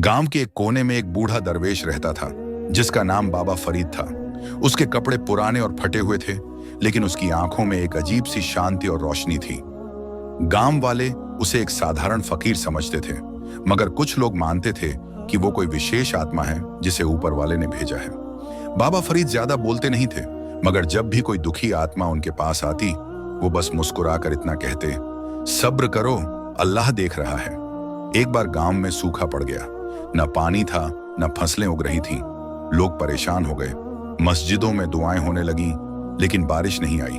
गांव के एक कोने में एक बूढ़ा दरवेश रहता था जिसका नाम बाबा फरीद था। उसके कपड़े पुराने और फटे हुए थे, लेकिन उसकी आंखों में एक अजीब सी शांति और रोशनी थी। गांव वाले उसे एक साधारण फकीर समझते थे, मगर कुछ लोग मानते थे कि वो कोई विशेष आत्मा है जिसे ऊपर वाले ने भेजा है। बाबा फरीद ज्यादा बोलते नहीं थे, मगर जब भी कोई दुखी आत्मा उनके पास आती, वो बस मुस्कुराकर इतना कहते, सब्र करो, अल्लाह देख रहा है। एक बार गांव में सूखा पड़ गया। न पानी था, न फसलें उग रही थीं। लोग परेशान हो गए। मस्जिदों में दुआएं होने लगी, लेकिन बारिश नहीं आई।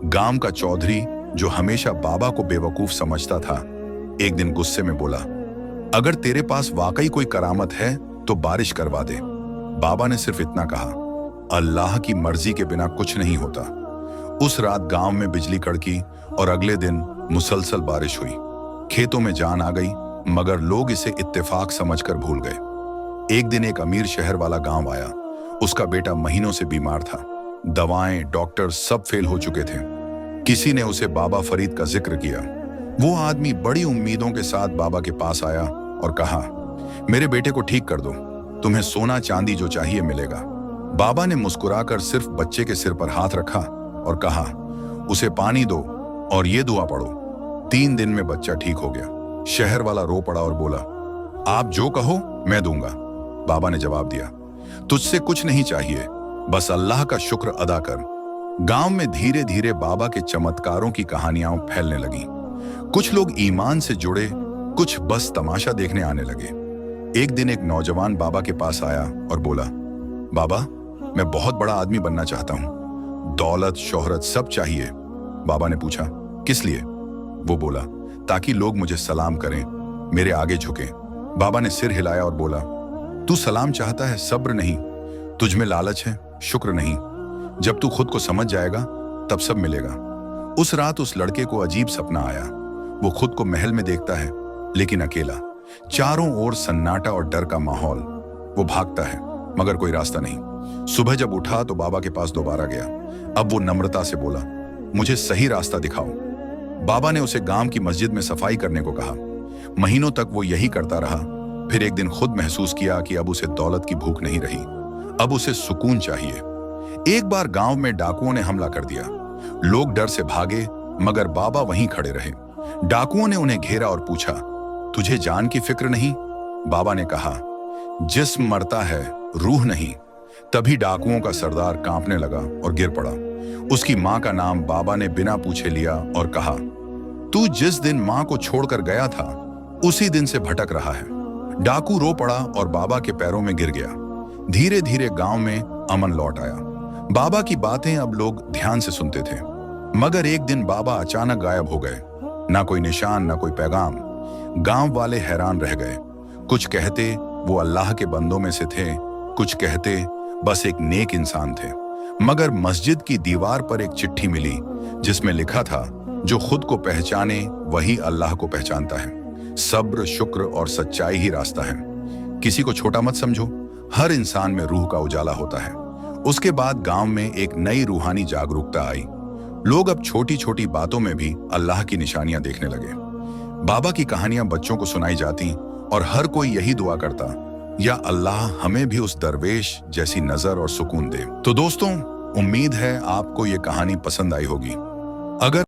गांव का चौधरी, जो हमेशा बाबा को बेवकूफ समझता था, एक दिन गुस्से में बोला, अगर तेरे पास वाकई कोई करामत है तो बारिश करवा दे। बाबा ने सिर्फ इतना कहा, अल्लाह की मर्जी के बिना कुछ नहीं होता। उस रात गांव में बिजली कड़की और अगले दिन मुसलसल बारिश हुई। खेतों में जान आ गई, मगर लोग इसे इत्तेफाक समझकर भूल गए। एक दिन एक अमीर शहर वाला गांव आया। उसका बेटा महीनों से बीमार था। दवाएं, डॉक्टर सब फेल हो चुके थे। किसी ने उसे बाबा फरीद का जिक्र किया। वो आदमी बड़ी उम्मीदों के साथ बाबा के पास आया और कहा, मेरे बेटे को ठीक कर दो, तुम्हें सोना चांदी जो चाहिए मिलेगा। बाबा ने मुस्कुराकर सिर्फ बच्चे के सिर पर हाथ रखा और कहा, उसे पानी दो और ये दुआ पढ़ो। 3 दिन में बच्चा ठीक हो गया। शहर वाला रो पड़ा और बोला, आप जो कहो मैं दूंगा। बाबा ने जवाब दिया, तुझसे कुछ नहीं चाहिए, बस अल्लाह का शुक्र अदा कर। गांव में धीरे धीरे बाबा के चमत्कारों की कहानियां फैलने लगी। कुछ लोग ईमान से जुड़े, कुछ बस तमाशा देखने आने लगे। एक दिन एक नौजवान बाबा के पास आया और बोला, बाबा, मैं बहुत बड़ा आदमी बनना चाहता हूं। दौलत, शोहरत सब चाहिए। बाबा ने पूछा, किस लिए? वो बोला, ताकि लोग मुझे सलाम करें, मेरे आगे झुकें। बाबा ने सिर हिलाया और बोला, तू सलाम चाहता है, सब्र नहीं। तुझ में लालच है, शुक्र नहीं। जब तू खुद को समझ जाएगा तब सब मिलेगा। उस रात उस लड़के को अजीब सपना आया। वो खुद को महल में देखता है, लेकिन अकेला। चारों ओर सन्नाटा और डर का माहौल। वो भागता है, मगर कोई रास्ता नहीं। सुबह जब उठा तो बाबा के पास दोबारा गया। अब वो नम्रता से बोला, मुझे सही रास्ता दिखाओ। बाबा ने उसे गांव की मस्जिद में सफाई करने को कहा। महीनों तक वो यही करता रहा। फिर एक दिन खुद महसूस किया कि अब उसे दौलत की भूख नहीं रही, अब उसे सुकून चाहिए। एक बार गांव में डाकुओं ने हमला कर दिया। लोग डर से भागे, मगर बाबा वहीं खड़े रहे। डाकुओं ने उन्हें घेरा और पूछा, तुझे जान की फिक्र नहीं? बाबा ने कहा, जिस्म मरता है, रूह नहीं। तभी डाकुओं का सरदार कांपने लगा और गिर पड़ा। उसकी मां का नाम बाबा ने बिना पूछे लिया और कहा, तू जिस दिन मां को छोड़कर गया था, उसी दिन से भटक रहा है। डाकू रो पड़ा और बाबा के पैरों में गिर गया। धीरे धीरे गांव में अमन लौट आया। बाबा की बातें अब लोग ध्यान से सुनते थे। मगर एक दिन बाबा अचानक गायब हो गए। ना कोई निशान, ना कोई पैगाम। गांव वाले हैरान रह गए। कुछ कहते वो अल्लाह के बंदों में से थे, कुछ कहते बस एक नेक इंसान थे। मगर मस्जिद की दीवार पर एक चिट्ठी मिली जिसमें लिखा था, जो खुद को पहचाने वही अल्लाह को पहचानता है। सब्र, शुक्र और सच्चाई ही रास्ता है। किसी को छोटा मत समझो, हर इंसान में रूह का उजाला होता है। उसके बाद गांव में एक नई रूहानी जागरूकता आई। लोग अब छोटी छोटी बातों में भी अल्लाह की निशानियां देखने लगे। बाबा की कहानियां बच्चों को सुनाई जाती और हर कोई यही दुआ करता, या अल्लाह हमें भी उस दरवेश जैसी नजर और सुकून दे। तो दोस्तों, उम्मीद है आपको ये कहानी पसंद आई होगी। अगर